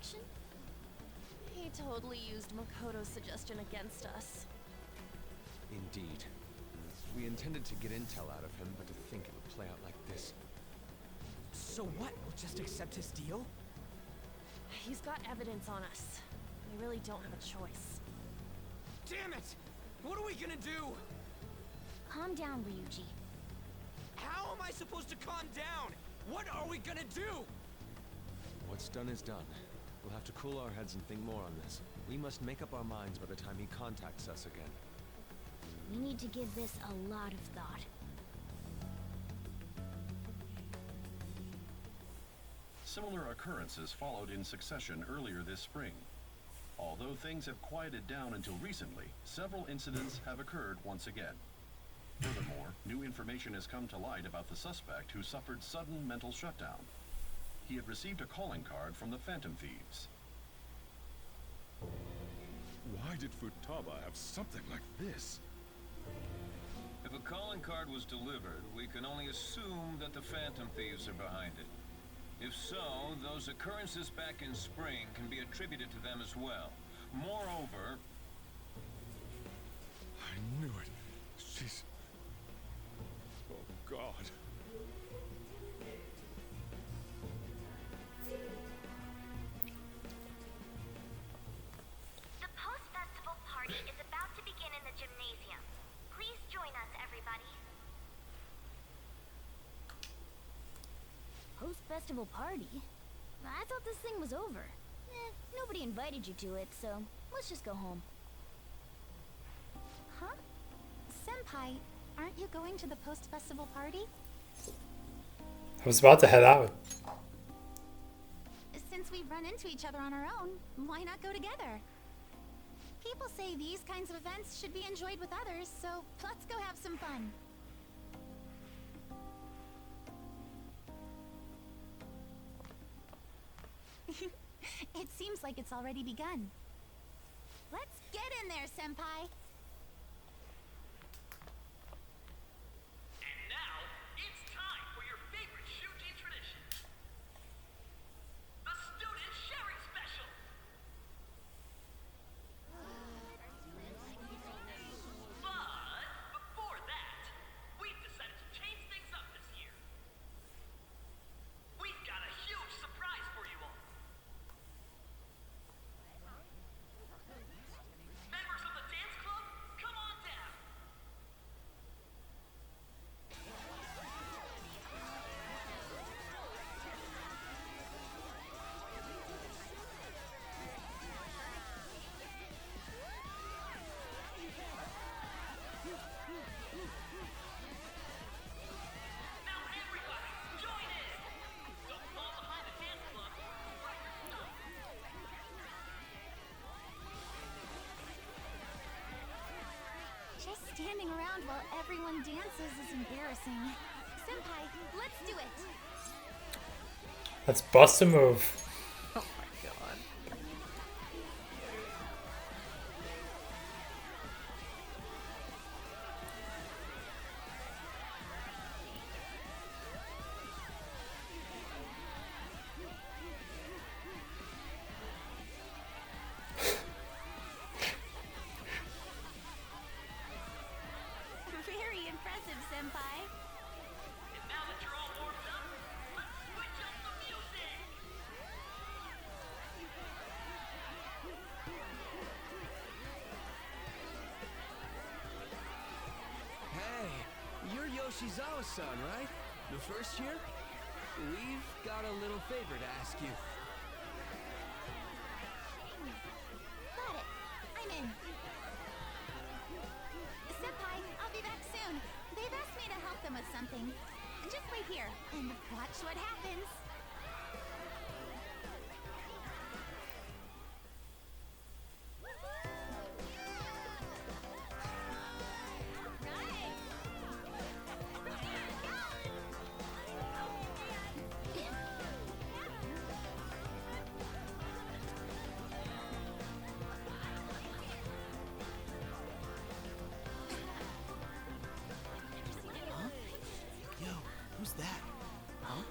connection? He totally used Makoto's suggestion against us. Indeed. We intended to get intel out of him, but to think it would play out like this. So what? We'll just accept his deal? He's got evidence on us. We really don't have a choice. Damn it! What are we gonna do? Calm down, Ryuji. How am I supposed to calm down? What are we gonna do? What's done is done. We'll have to cool our heads and think more on this. We must make up our minds by the time he contacts us again. We need to give this a lot of thought. Similar occurrences followed in succession earlier this spring. Although things have quieted down until recently, several incidents have occurred once again. Furthermore, new information has come to light about the suspect who suffered sudden mental shutdown. He had received a calling card from the Phantom Thieves. Why did Futaba have something like this? If a calling card was delivered, we can only assume that the Phantom Thieves are behind it. If so, those occurrences back in spring can be attributed to them as well. Moreover... I knew it. She's... Oh, God. The post-festival party is about to begin in the gymnasium. Please join us, everybody. Post-festival party? I thought this thing was over. Nobody invited you to it, so let's just go home. Huh? Senpai, aren't you going to the post-festival party? I was about to head out. Since we've run into each other on our own, why not go together? People say these kinds of events should be enjoyed with others, so let's go have some fun. It seems like it's already begun. Let's get in there, Senpai! And now, it's time for your favorite Shuji tradition. The Student Sharing Special! But before that, we've decided to change things up this year. We've got a huge surprise for you all. Members of the dance club, come on down. Now everybody, join in. Don't fall behind the dance club. Right your stuff. Just standing around while everyone dances is embarrassing. Senpai, let's do it! Let's bust a move. Oh my god. Very impressive, Senpai. And now that you're all warmed up, let's switch up the music. Hey, you're Yoshizawa-san, right? The first year? We've got a little favor to ask you. Got it. I'm in. Senpai, I'll be back soon. They've asked me to help them with something. Just wait here and watch what happens. Yo, who's that? Huh?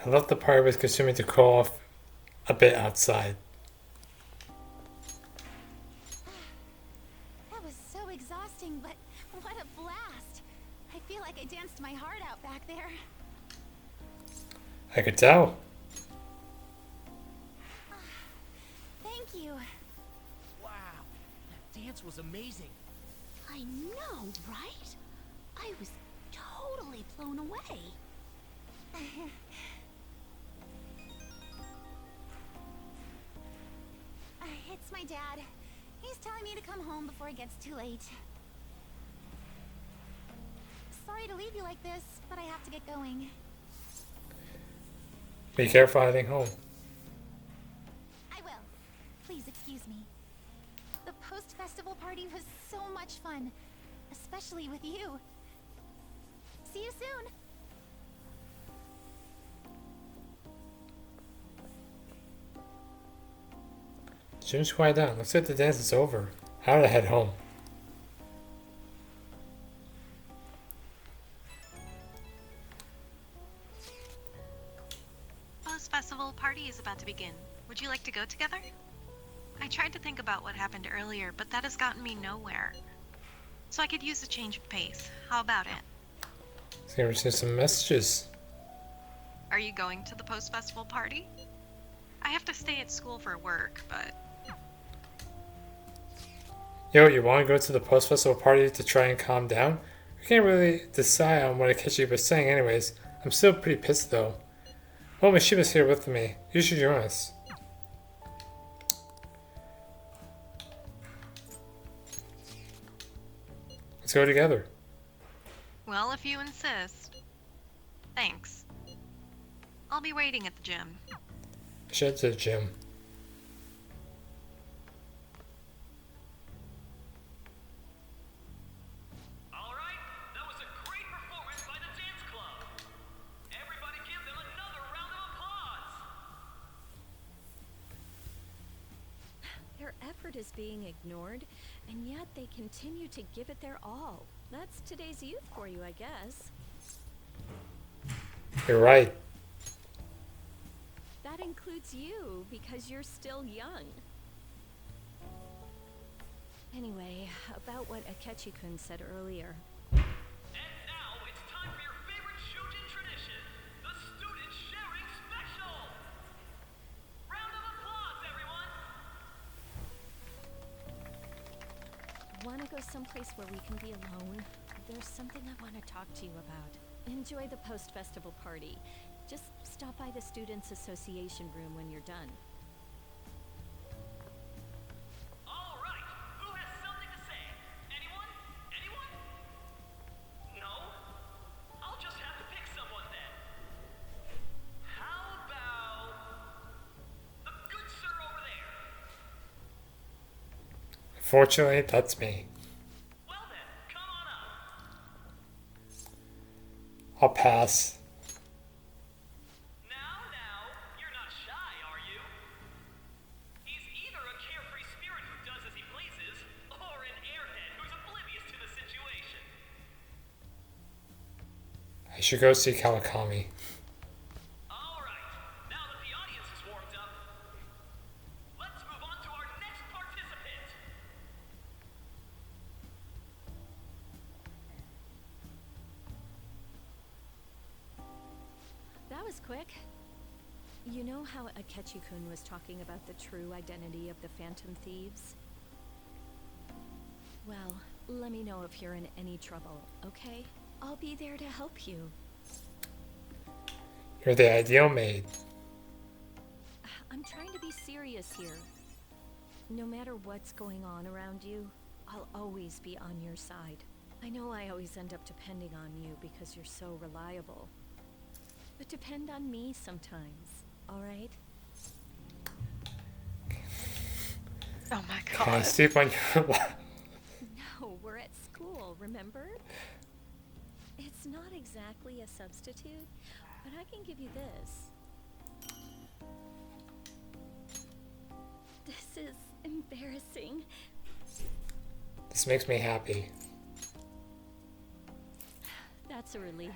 I love the part with Kasumi to cool off a bit outside. That was so exhausting, but what a blast. I feel like I danced my heart out back there. I could tell. Thank you. Wow, that dance was amazing. I know, right? I was totally blown away. It's my dad. He's telling me to come home before it gets too late. Sorry to leave you like this, but I have to get going. Be careful heading home. I will. Please excuse me. The post-festival party was so much fun, especially with you. See you soon. Jim's quiet down. Looks like the dance is over. How to head home? Post-festival party is about to begin. Would you like to go together? I tried to think about what happened earlier, but that has gotten me nowhere. So I could use a change of pace. How about it? Let's go receive some messages. Are you going to the post-festival party? I have to stay at school for work, but... Yo, you want to go to the post-festival party to try and calm down? We can't really decide on what Akechi was saying anyways. I'm still pretty pissed though. Well, Mishiba's here with me. You should join us. Let's go together. Well, if you insist. Thanks. I'll be waiting at the gym. Shed to the gym. Alright, that was a great performance by the dance club. Everybody give them another round of applause. Their effort is being ignored, and yet they continue to give it their all. That's today's youth for you, I guess. You're right. That includes you, because you're still young. Anyway, about what Akechi-kun said earlier. And now it's time for your favorite Shujin tradition, the Student Sharing Special. Round of applause, everyone. Want to go someplace where we can be alone? There's something I want to talk to you about. Enjoy the post-festival party. Just stop by the Students' Association room when you're done. All right, who has something to say? Anyone? Anyone? No? I'll just have to pick someone then. How about the good sir over there? Fortunately, that's me. Well then, come on up. I'll pass. Now, you're not shy, are you? He's either a carefree spirit who does as he pleases, or an airhead who's oblivious to the situation. I should go see Kawakami. Alright, now that the audience is warmed up, let's move on to our next participant. That was quick. You know how Akechi-kun was talking about the true identity of the Phantom Thieves? Well, let me know if you're in any trouble, okay? I'll be there to help you. You're the ideal maid. I'm trying to be serious here. No matter what's going on around you, I'll always be on your side. I know I always end up depending on you because you're so reliable. But depend on me sometimes, alright? Oh my god. Can I sleep on your lap? No, we're at school, remember? It's not exactly a substitute, but I can give you this. This is embarrassing. This makes me happy. That's a relief.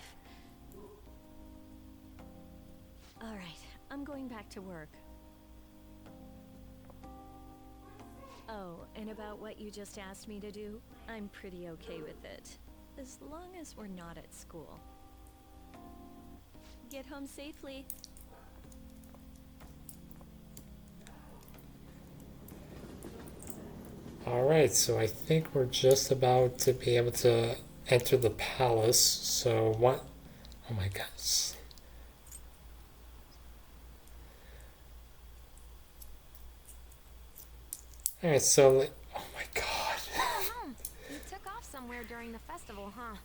Alright, I'm going back to work. Oh, and about what you just asked me to do, I'm pretty okay with it. As long as we're not at school. Get home safely. Alright, so I think we're just about to be able to enter the palace. So what? Oh my gosh. Alright, so oh my god. You took off somewhere during the festival, huh?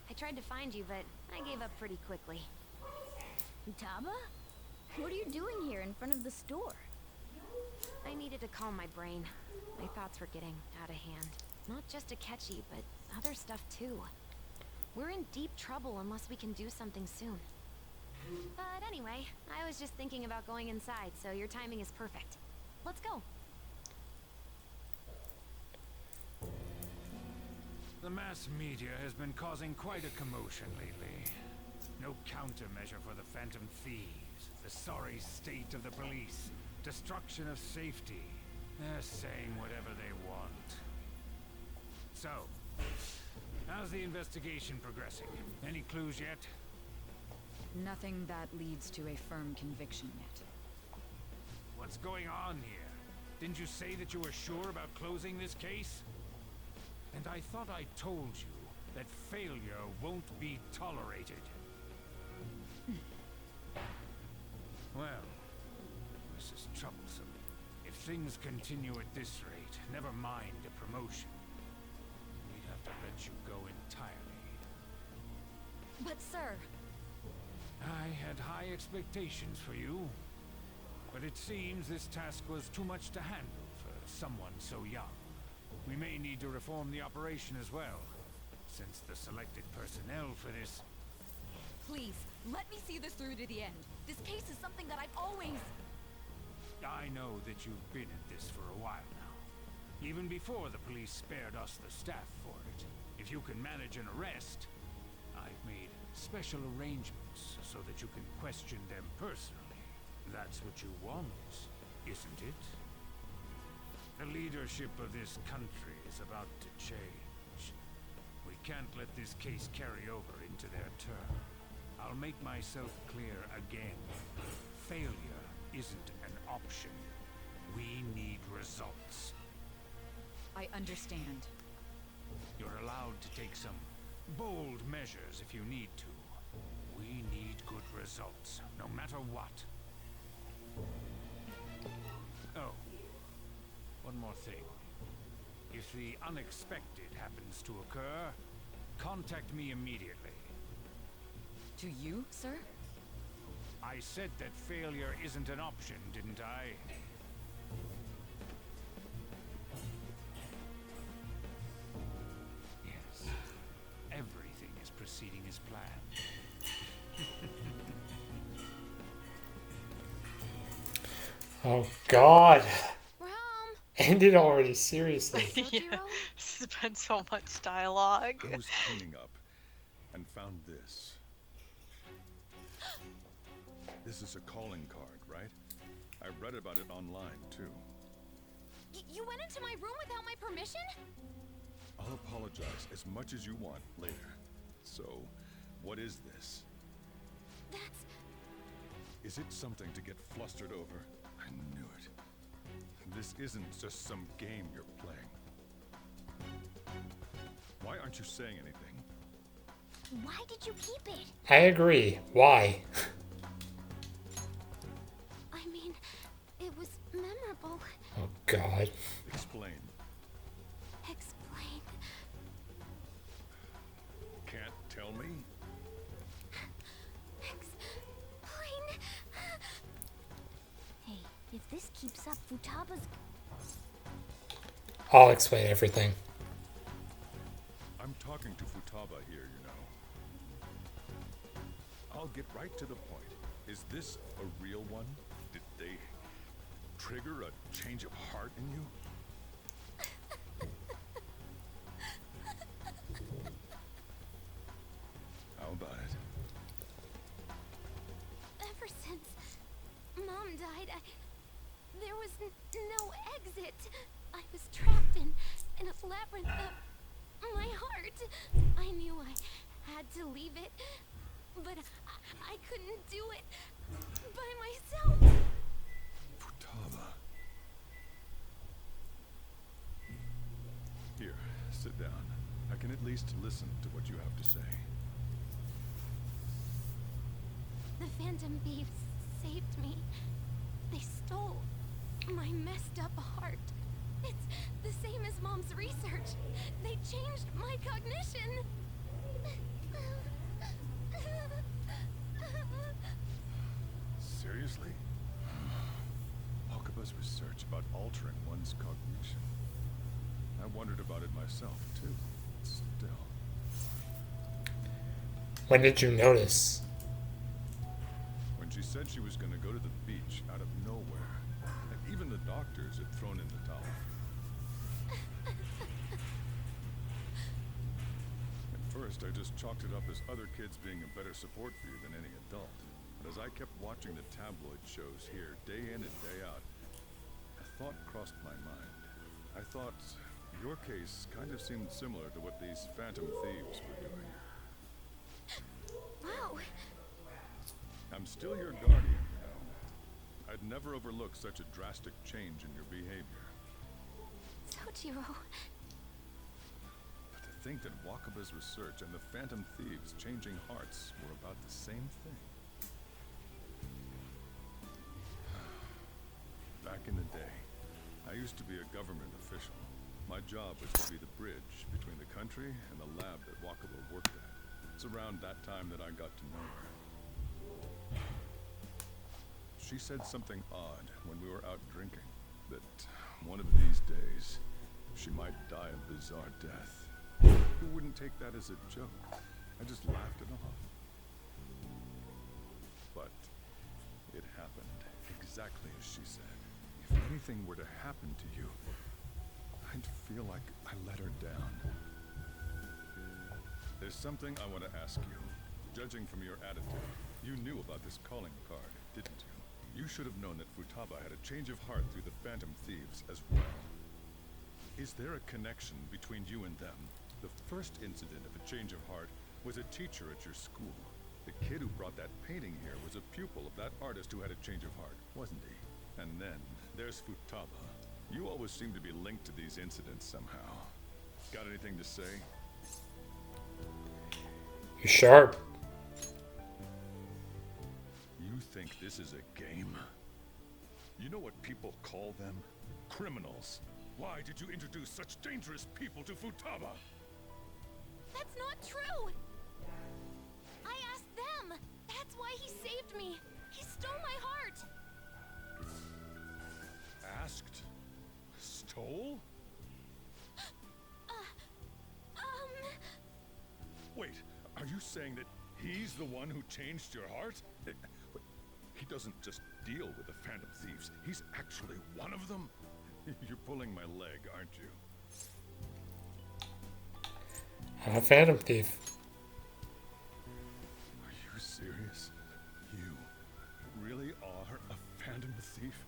I tried to find you, but I gave up pretty quickly. Futaba? What are you doing here in front of the store? I needed to calm my brain. My thoughts were getting out of hand. Not just Akechi, but other stuff too. We're in deep trouble unless we can do something soon. But anyway, I was just thinking about going inside, so your timing is perfect. Let's go. The mass media has been causing quite a commotion lately. No countermeasure for the Phantom Thieves, the sorry state of the police, destruction of safety. They're saying whatever they want. So, how's the investigation progressing? Any clues yet? Nothing that leads to a firm conviction yet. What's going on here? Didn't you say that you were sure about closing this case? And I thought I told you that failure won't be tolerated. Well, this is troublesome. If things continue at this rate, never mind a promotion. We'd have to let you go entirely. But sir... I had high expectations for you. But it seems this task was too much to handle for someone so young. We may need to reform the operation as well, since the selected personnel for this... Please, let me see this through to the end. This case is something that I've always... I know that you've been at this for a while now. Even before the police spared us the staff for it. If you can manage an arrest, I've made special arrangements so that you can question them personally. That's what you want, isn't it? The leadership of this country is about to change. We can't let this case carry over into their term. I'll make myself clear again. Failure isn't an option. We need results. I understand. You're allowed to take some bold measures if you need to. We need good results, no matter what. Oh. One more thing. If the unexpected happens to occur, contact me immediately. To you, sir? I said that failure isn't an option, didn't I? Yes. Everything is proceeding as planned. Oh god. End it already, seriously. Yeah, this has been so much dialogue. I was cleaning up and found this. This is a calling card, right? I read about it online, too. You went into my room without my permission? I'll apologize as much as you want later. So, what is this? That's... Is it something to get flustered over? I knew it. This isn't just some game you're playing. Why aren't you saying anything? Why did you keep it? I agree. Why? I mean, it was memorable. Oh god. Explain. Explain. Can't tell me? Explain. Hey, if this keeps up, Futaba's... I'll explain everything. I'm talking to Futaba here, you know. I'll get right to the point. Is this a real one? Did they trigger a change of heart in you? How about it? Ever since labyrinth of my heart. I knew I had to leave it, but I couldn't do it by myself. Futaba. Here, sit down. I can at least listen to what you have to say. The Phantom Thieves saved me. They stole my messed up heart. It's the same as Mom's research. They changed my cognition. Seriously? Wakaba's research about altering one's cognition. I wondered about it myself, too. Still. When did you notice? When she said she was going to go to the beach out of nowhere, and even the doctors had thrown in the towel. At first, I just chalked it up as other kids being a better support for you than any adult. But as I kept watching the tabloid shows here, day in and day out, a thought crossed my mind. I thought your case kind of seemed similar to what these Phantom Thieves were doing. Wow. I'm still your guardian, you know. I'd never overlook such a drastic change in your behavior. Sojiro. But to think that Wakaba's research and the Phantom Thieves changing hearts were about the same thing. Back in the day, I used to be a government official. My job was to be the bridge between the country and the lab that Wakaba worked at. It's around that time that I got to know her. She said something odd when we were out drinking, that one of these days, she might die a bizarre death. Who wouldn't take that as a joke? I just laughed it off. But it happened exactly as she said. If anything were to happen to you, I'd feel like I let her down. There's something I want to ask you. Judging from your attitude, you knew about this calling card, didn't you? You should have known that Futaba had a change of heart through the Phantom Thieves as well. Is there a connection between you and them? The first incident of a change of heart was a teacher at your school. The kid who brought that painting here was a pupil of that artist who had a change of heart, wasn't he? And then, there's Futaba. You always seem to be linked to these incidents somehow. Got anything to say? You're sharp. You think this is a game? You know what people call them? Criminals. Why did you introduce such dangerous people to Futaba? That's not true! I asked them! That's why he saved me! He stole my heart! Asked? Stole? Wait, are you saying that he's the one who changed your heart? He doesn't just deal with the Phantom Thieves. He's actually one of them? You're pulling my leg, aren't you? I'm a Phantom Thief. Are you serious? You really are a Phantom Thief?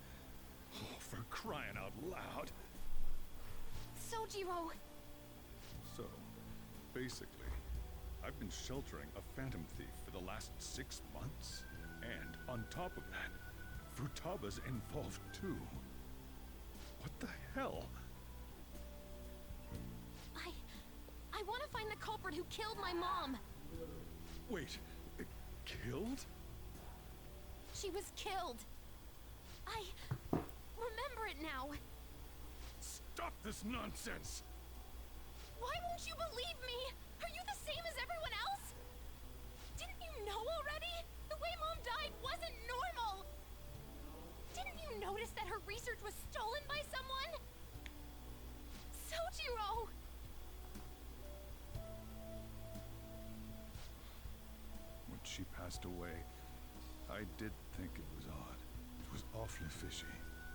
Oh, for crying out loud. Sojiro! So, basically, I've been sheltering a Phantom Thief for the last 6 months. And on top of that, Futaba's involved too. What the hell? I want to find the culprit who killed my mom. Wait, killed? She was killed. I remember it now. Stop this nonsense! Why won't you believe me? Are you the same as everyone else? Didn't you know already? The way Mom died wasn't normal. Didn't you notice that her research was stolen by someone? Sojiro! When she passed away, I did think it was odd. It was awfully fishy.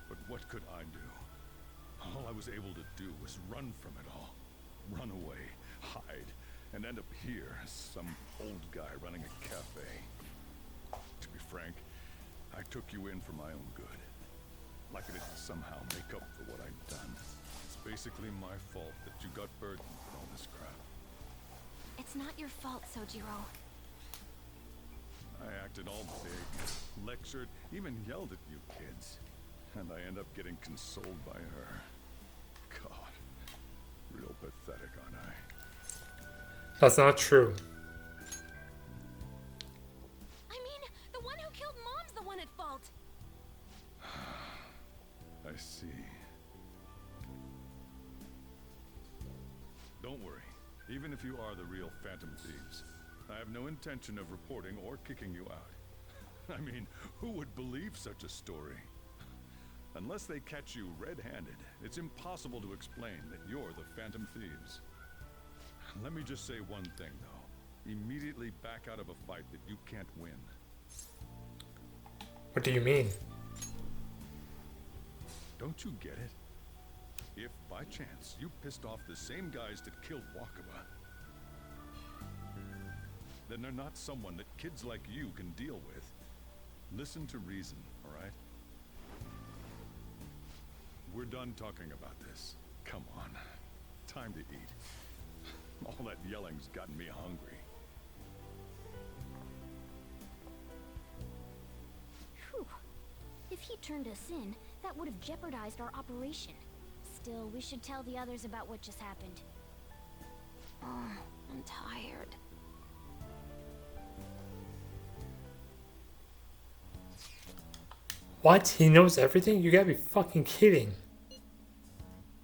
But what could I do? All I was able to do was run from it all. Run away, hide, and end up here as some old guy running a cafe. To be frank, I took you in for my own good. Like I didn't somehow make up for what I'd done. basically my fault that you got burdened with all this crap. It's not your fault, Sojiro. I acted all big, lectured, even yelled at you kids. And I end up getting consoled by her. God, real pathetic, aren't I? That's not true. I mean, the one who killed Mom's the one at fault. I see. Don't worry. Even if you are the real Phantom Thieves, I have no intention of reporting or kicking you out. I mean, who would believe such a story? Unless they catch you red-handed, it's impossible to explain that you're the Phantom Thieves. Let me just say one thing, though. Immediately back out of a fight that you can't win. What do you mean? Don't you get it? If, by chance, you pissed off the same guys that killed Wakaba, then they're not someone that kids like you can deal with. Listen to reason, all right? We're done talking about this. Come on. Time to eat. All that yelling's gotten me hungry. Whew. If he turned us in, that would have jeopardized our operation. Still, we should tell the others about what just happened. Oh, I'm tired. What? He knows everything? You gotta be fucking kidding.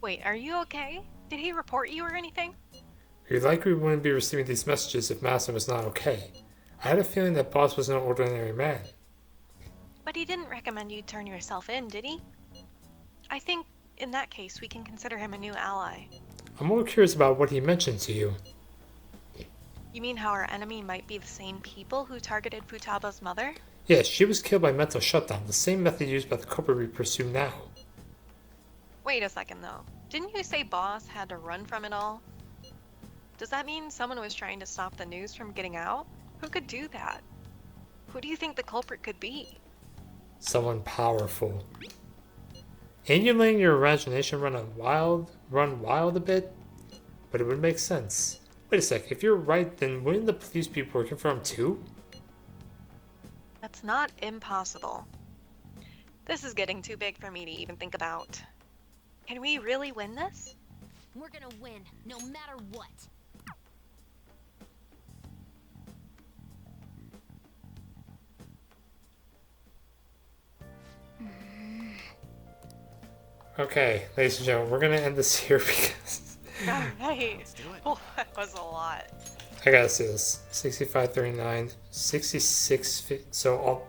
Wait, are you okay? Did he report you or anything? We likely wouldn't be receiving these messages if Massa was not okay. I had a feeling that Boss was no ordinary man. But he didn't recommend you turn yourself in, did he? I think, in that case, we can consider him a new ally. I'm more curious about what he mentioned to you. You mean how our enemy might be the same people who targeted Futaba's mother? Yes, she was killed by mental shutdown, the same method used by the culprit we pursue now. Wait a second, though. Didn't you say Boss had to run from it all? Does that mean someone was trying to stop the news from getting out? Who could do that? Who do you think the culprit could be? Someone powerful. Ain't you letting your imagination run wild a bit? But it would make sense. Wait a sec, if you're right, then wouldn't the police be working for him too? That's not impossible. This is getting too big for me to even think about. Can we really win this? We're gonna win, no matter what. Okay, ladies and gentlemen, we're gonna end this here because Alright. Oh, that was a lot. I gotta see this. 65:39, 66. So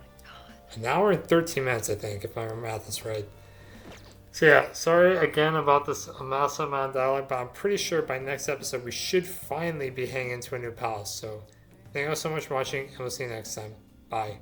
an hour and 13 minutes, I think, if my math is right. So yeah, sorry again about this massive amount of dialogue, but I'm pretty sure by next episode we should finally be heading into a new palace. So thank you all so much for watching, and we'll see you next time. Bye.